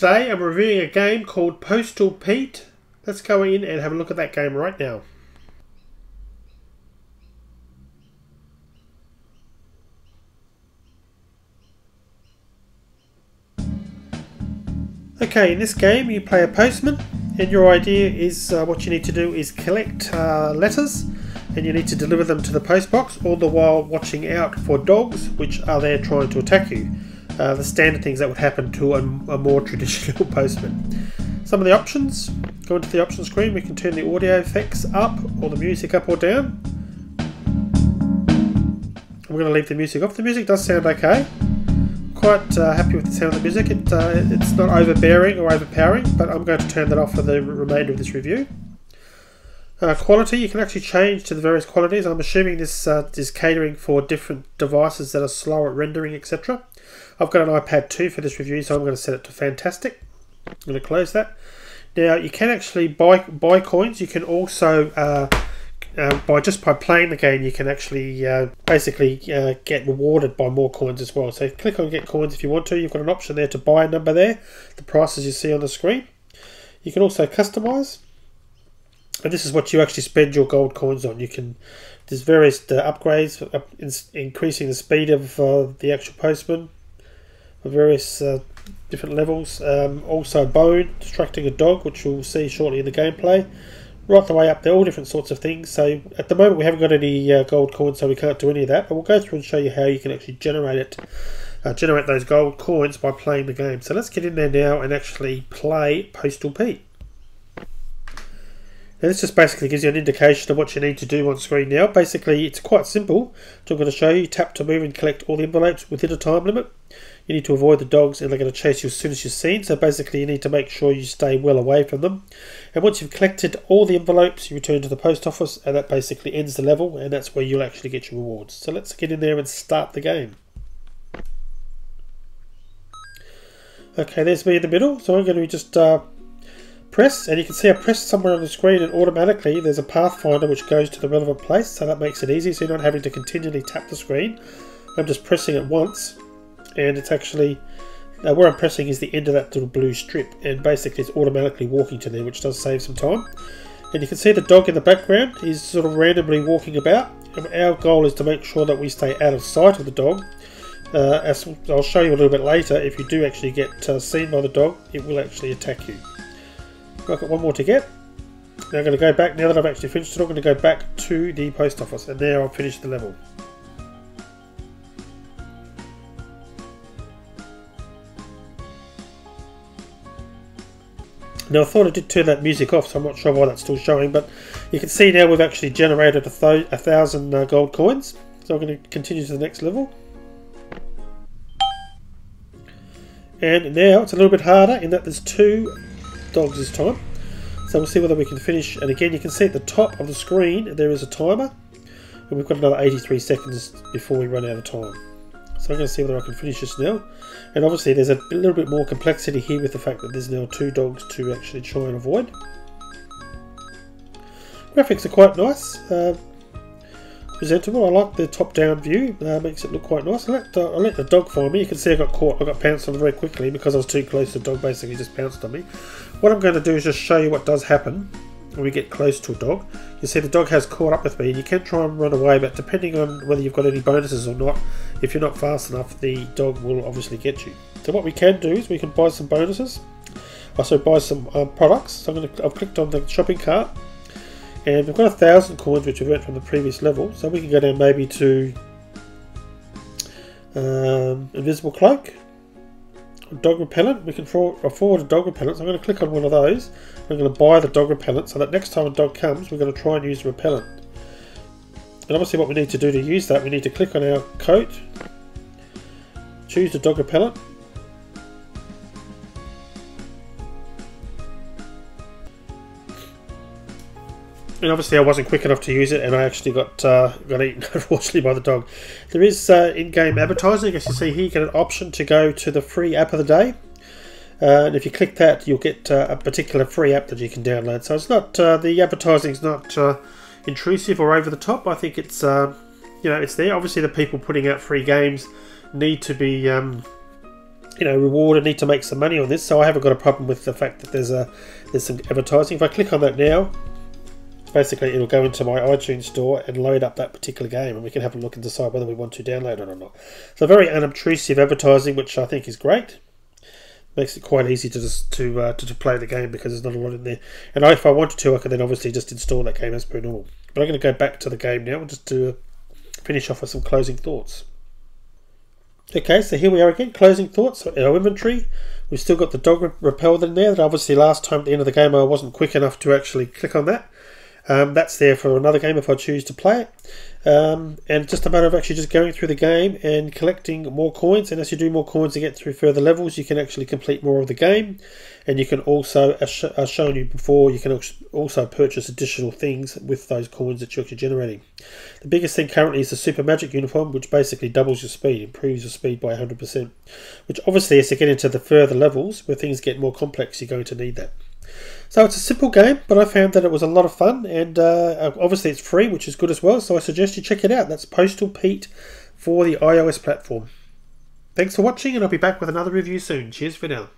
today. I'm reviewing a game called Postal Pete. Let's go in and have a look at that game right now. Okay, in this game you play a postman, and your idea is what you need to do is collect letters, and you need to deliver them to the post box, all the while watching out for dogs which are there trying to attack you. The standard things that would happen to a more traditional postman. Some of the options: go into the options screen, we can turn the audio effects up or the music up or down. I'm going to leave the music off. The music does sound okay. Quite happy with the sound of the music. It's not overbearing or overpowering, but I'm going to turn that off for the remainder of this review. Quality, you can actually change to the various qualities. I'm assuming this is catering for different devices that are slow at rendering, etc. I've got an iPad 2 for this review, so I'm going to set it to fantastic. I'm going to close that. Now you can actually buy coins. You can also by playing the game, you can actually basically get rewarded by more coins as well. So click on get coins if you want to. You've got an option there to buy a number there, the prices you see on the screen. You can also customize, and this is what you actually spend your gold coins on. There's various upgrades, increasing the speed of the actual postman, various different levels. Also bone, distracting a dog, which we'll see shortly in the gameplay. Right the way up, they're all different sorts of things. So at the moment we haven't got any gold coins, so we can't do any of that, but we'll go through and show you how you can actually generate those gold coins by playing the game. So let's get in there now and actually play Postal Pete. Now this just basically gives you an indication of what you need to do on screen now. Basically it's quite simple. So I'm going to show you, tap to move and collect all the envelopes within a time limit. You need to avoid the dogs, and they're going to chase you as soon as you're seen. So basically you need to make sure you stay well away from them. And once you've collected all the envelopes, you return to the post office, and that basically ends the level, and that's where you'll actually get your rewards. So let's get in there and start the game. Okay, there's me in the middle. So I'm going to just press, and you can see I pressed somewhere on the screen, and automatically there's a pathfinder which goes to the relevant place. So that makes it easy, so you're not having to continually tap the screen. I'm just pressing it once, and it's actually where I'm pressing is the end of that little blue strip, and basically it's automatically walking to there, which does save some time. And you can see the dog in the background is sort of randomly walking about, and our goal is to make sure that we stay out of sight of the dog. As I'll show you a little bit later, if you do actually get seen by the dog, it will actually attack you. I've got one more to get. Now I'm going to go back, now that I've actually finished it, I'm going to go back to the post office, and there I've finished the level. Now I thought I did turn that music off, so I'm not sure why that's still showing, but you can see now we've actually generated 1,000 gold coins. So I'm going to continue to the next level. And now it's a little bit harder in that there's 2 dogs this time. So we'll see whether we can finish, and again you can see at the top of the screen there is a timer, and we've got another 83 seconds before we run out of time. So I'm going to see whether I can finish this now. And obviously there's a little bit more complexity here with the fact that there's now 2 dogs to actually try and avoid. Graphics are quite nice, presentable. I like the top-down view, makes it look quite nice. I'll let the dog find me. You can see I got caught, I got pounced on very quickly because I was too close. The dog basically just pounced on me. What I'm going to do is just show you what does happen when we get close to a dog. You see the dog has caught up with me, and you can try and run away, but depending on whether you've got any bonuses or not, if you're not fast enough, the dog will obviously get you. So what we can do is we can buy some bonuses, also buy some products. So I've clicked on the shopping cart, and we've got 1,000 coins which we've earned from the previous level, so we can go down maybe to invisible cloak, dog repellent. We can afford a dog repellent, so I'm going to click on one of those. I'm going to buy the dog repellent so that next time a dog comes we're going to try and use the repellent. And obviously what we need to do to use that, we need to click on our coat, choose the dog repellent, and obviously I wasn't quick enough to use it, and I actually got eaten unfortunately by the dog. There is in-game advertising. As you see here, you get an option to go to the free app of the day, and if you click that you'll get a particular free app that you can download. So it's not the advertising's not intrusive or over the top. I think it's it's there. Obviously the people putting out free games need to be reward and need to make some money on this, so I haven't got a problem with the fact that there's some advertising. If I click on that now, basically it'll go into my iTunes store and load up that particular game, and we can have a look and decide whether we want to download it or not. So very unobtrusive advertising, which I think is great. Makes it quite easy to play the game because there's not a lot in there. And if I wanted to, I can then obviously just install that game as per normal. But I'm going to go back to the game now and just to finish off with some closing thoughts. Okay, so here we are again, closing thoughts. In our inventory, we've still got the dog repel in there that obviously last time at the end of the game I wasn't quick enough to actually click on that. That's there for another game if I choose to play it. And it's just a matter of actually just going through the game and collecting more coins, and as you do more coins and get through further levels, you can actually complete more of the game. And you can also, as shown you before, you can also purchase additional things with those coins that you're actually generating. The biggest thing currently is the Super Magic Uniform, which basically doubles your speed, improves your speed by 100%, which obviously as you get into the further levels where things get more complex, you're going to need that. So it's a simple game, but I found that it was a lot of fun, and obviously it's free, which is good as well, so I suggest you check it out. That's Postal Pete for the iOS platform. Thanks for watching, and I'll be back with another review soon. Cheers for now.